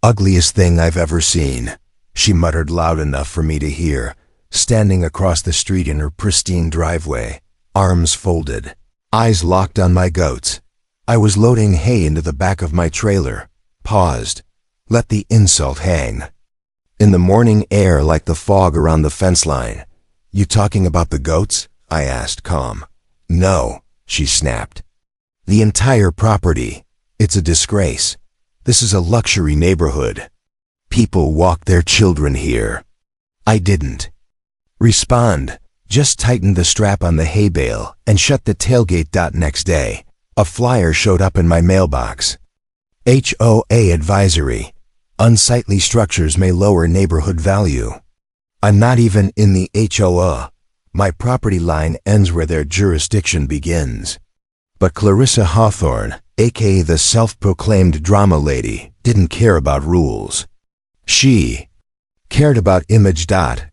Ugliest thing I've ever seen, she muttered loud enough for me to hear, standing across the street in her pristine driveway, arms folded, eyes locked on my goats. I was loading hay into the back of my trailer, paused, let the insult hang. In the morning air like the fog around the fence line. "You talking about the goats?" I asked, calm. "No," she snapped. "The entire property. It's a disgrace. This is a luxury neighborhood. People walk their children here." I didn't respond, just tightened the strap on the hay bale and shut the tailgate. Next day, a flyer showed up in my mailbox. HOA advisory. Unsightly structures may lower neighborhood value. I'm not even in the HOA. My property line ends where their jurisdiction begins. But Clarissa Hawthorne, aka the self-proclaimed drama lady, didn't care about rules. She cared about image.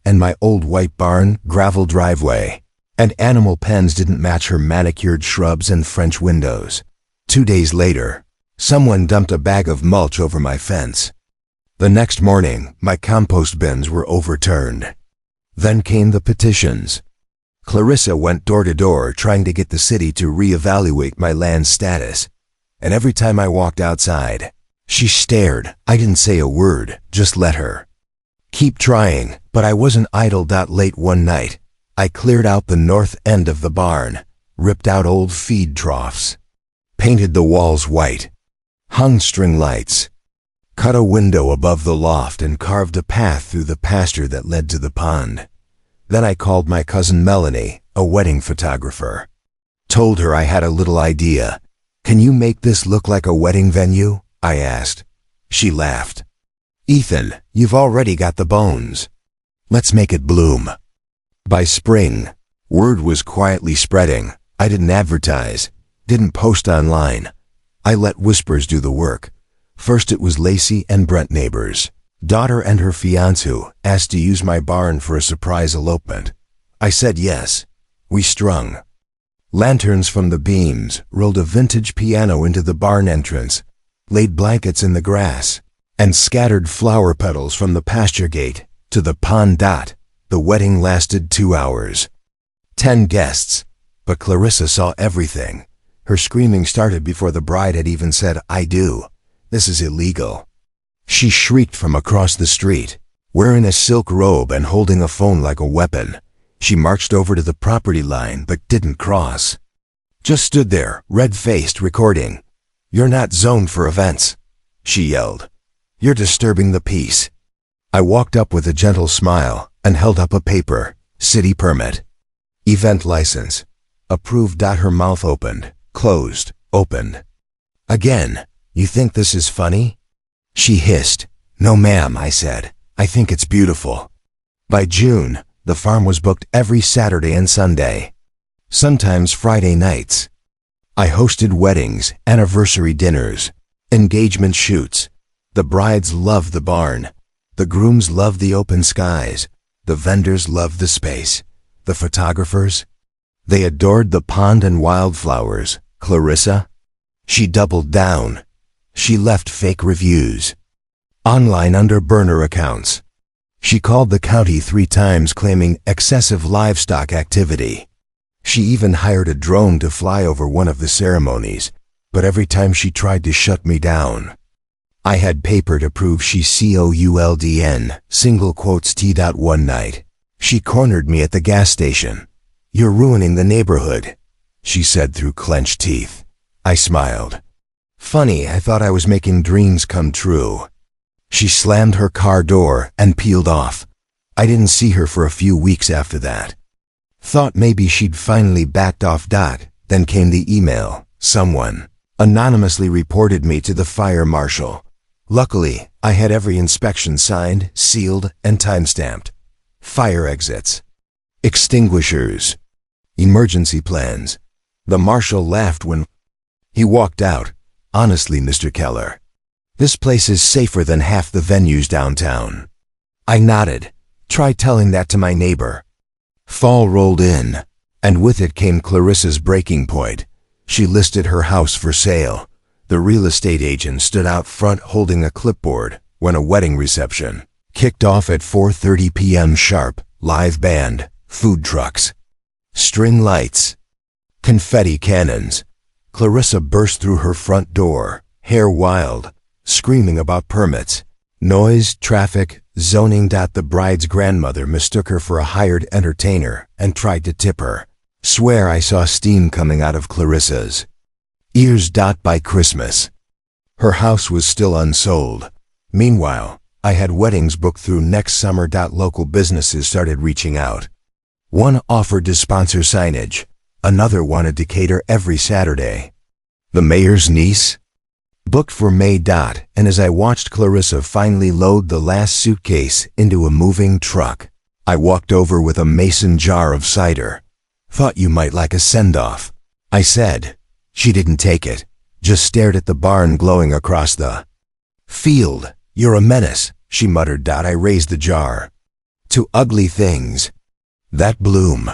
And my old white barn, gravel driveway, and animal pens didn't match her manicured shrubs and French windows. 2 days later, someone dumped a bag of mulch over my fence. The next morning, my compost bins were overturned. Then came the petitions. Clarissa went door to door trying to get the city to reevaluate my land status. And every time I walked outside, she stared. I didn't say a word, just let her keep trying, but I wasn't idle. Late one night, I cleared out the north end of the barn, ripped out old feed troughs, painted the walls white, hung string lights, cut a window above the loft and carved a path through the pasture that led to the pond. Then I called my cousin Melanie, a wedding photographer. Told her I had a little idea. "Can you make this look like a wedding venue?" I asked. She laughed. "Ethan, you've already got the bones. Let's make it bloom." By spring, word was quietly spreading. I didn't advertise, didn't post online. I let whispers do the work. First it was Lacey and Brent, neighbors. Daughter and her fiancé asked to use my barn for a surprise elopement. I said yes. We strung lanterns from the beams, rolled a vintage piano into the barn entrance, laid blankets in the grass, and scattered flower petals from the pasture gate to the pond. The wedding lasted 2 hours. 10 guests, but Clarissa saw everything. Her screaming started before the bride had even said, "I do. This is illegal." She shrieked from across the street, wearing a silk robe and holding a phone like a weapon. She marched over to the property line but didn't cross. Just stood there, red-faced, recording. "You're not zoned for events," she yelled. "You're disturbing the peace." I walked up with a gentle smile and held up a paper. "City permit. Event license. Approved." Her mouth opened, closed, opened. "Again, you think this is funny?" She hissed. "No ma'am," I said. "I think it's beautiful." By June, the farm was booked every Saturday and Sunday, sometimes Friday nights. I hosted weddings, anniversary dinners, engagement shoots. The brides loved the barn. The grooms loved the open skies. The vendors loved the space. The photographers, they adored the pond and wildflowers. Clarissa? She doubled down. She left fake reviews online under burner accounts. She called the county 3 times claiming excessive livestock activity. She even hired a drone to fly over one of the ceremonies, but every time she tried to shut me down. I had paper to prove she COULDN, single quotes T. One night, she cornered me at the gas station. "You're ruining the neighborhood," she said through clenched teeth. I smiled. Funny, I thought I was making dreams come true. She slammed her car door and peeled off. I didn't see her for a few weeks after that. Thought maybe she'd finally backed off. Then came the email. Someone anonymously reported me to the fire marshal. Luckily, I had every inspection signed, sealed, and timestamped. Fire exits, extinguishers, emergency plans. The marshal laughed when he walked out. "Honestly, Mr. Keller, this place is safer than half the venues downtown." I nodded. Try telling that to my neighbor. Fall rolled in, and with it came Clarissa's breaking point. She listed her house for sale. The real estate agent stood out front holding a clipboard. when a wedding reception kicked off at 4:30 p.m. sharp. Live band, food trucks, string lights, confetti cannons. Clarissa burst through her front door, hair wild, screaming about permits, noise, traffic, zoning. The bride's grandmother mistook her for a hired entertainer and tried to tip her. Swear I saw steam coming out of Clarissa's ears. By Christmas, her house was still unsold. Meanwhile, I had weddings booked through next summer. Local businesses started reaching out. One offered to sponsor signage. Another wanted to cater every Saturday. The mayor's niece booked for May. And as I watched Clarissa finally load the last suitcase into a moving truck, I walked over with a mason jar of cider. Thought you might like a send-off, I said. She didn't take it, just stared at the barn glowing across the field. You're a menace, she muttered. I raised the jar. Two ugly things. That bloom.